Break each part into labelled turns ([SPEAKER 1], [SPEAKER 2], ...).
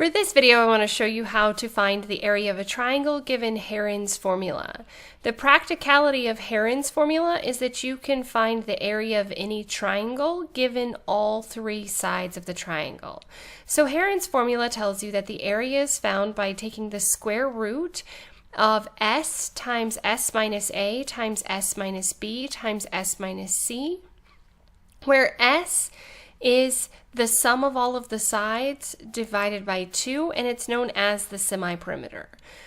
[SPEAKER 1] For this video, I want to show you how to find the area of a triangle given Heron's formula. The practicality of Heron's formula is that you can find the area of any triangle given all three sides of the triangle. So Heron's formula tells you that the area is found by taking the square root of s times s minus a times s minus b times s minus c, where s is the sum of all of the sides divided by 2, and it's known as the semiperimeter.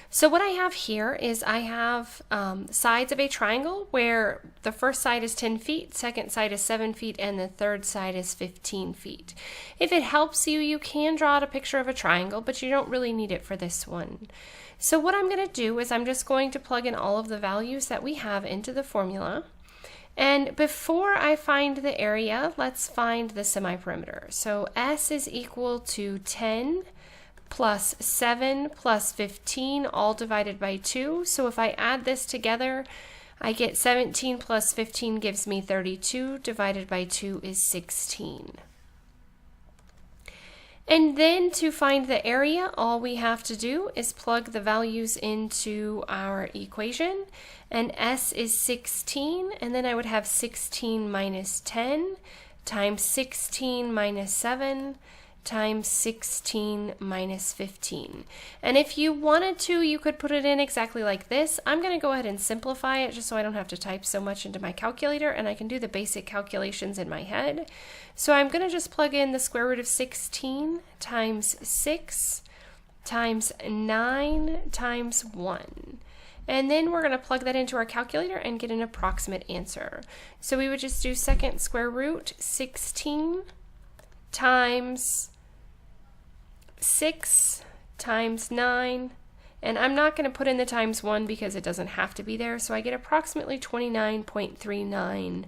[SPEAKER 1] So what I have here is I have sides of a triangle where the first side is 10 feet, second side is 7 feet, and the third side is 15 feet. If it helps you, you can draw out a picture of a triangle, but you don't really need it for this one. So what I'm going to do is I'm just going to plug in all of the values that we have into the formula. And before I find the area, let's find the semiperimeter. So S is equal to 10 plus 7 plus 15, all divided by 2. So if I add this together, I get 17 plus 15 gives me 32, divided by 2 is 16. And then to find the area, all we have to do is plug the values into our equation, and S is 16, and then I would have 16 minus 10 times 16 minus 7 times 16 minus 15. And if you wanted to, you could put it in exactly like this. I'm going to go ahead and simplify it just so I don't have to type so much into my calculator, and I can do the basic calculations in my head. So I'm going to just plug in the square root of 16 times 6 times 9 times 1. And then we're going to plug that into our calculator and get an approximate answer. So we would just do second square root 16 times 6 times 9, and I'm not going to put in the times 1 because it doesn't have to be there, so I get approximately 29.39.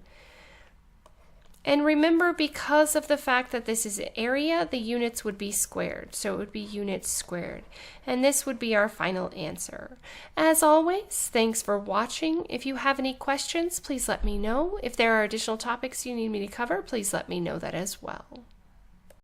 [SPEAKER 1] And remember, because of the fact that this is an area, the units would be squared, so it would be units squared. And this would be our final answer. As always, thanks for watching. If you have any questions, please let me know. If there are additional topics you need me to cover, please let me know that as well.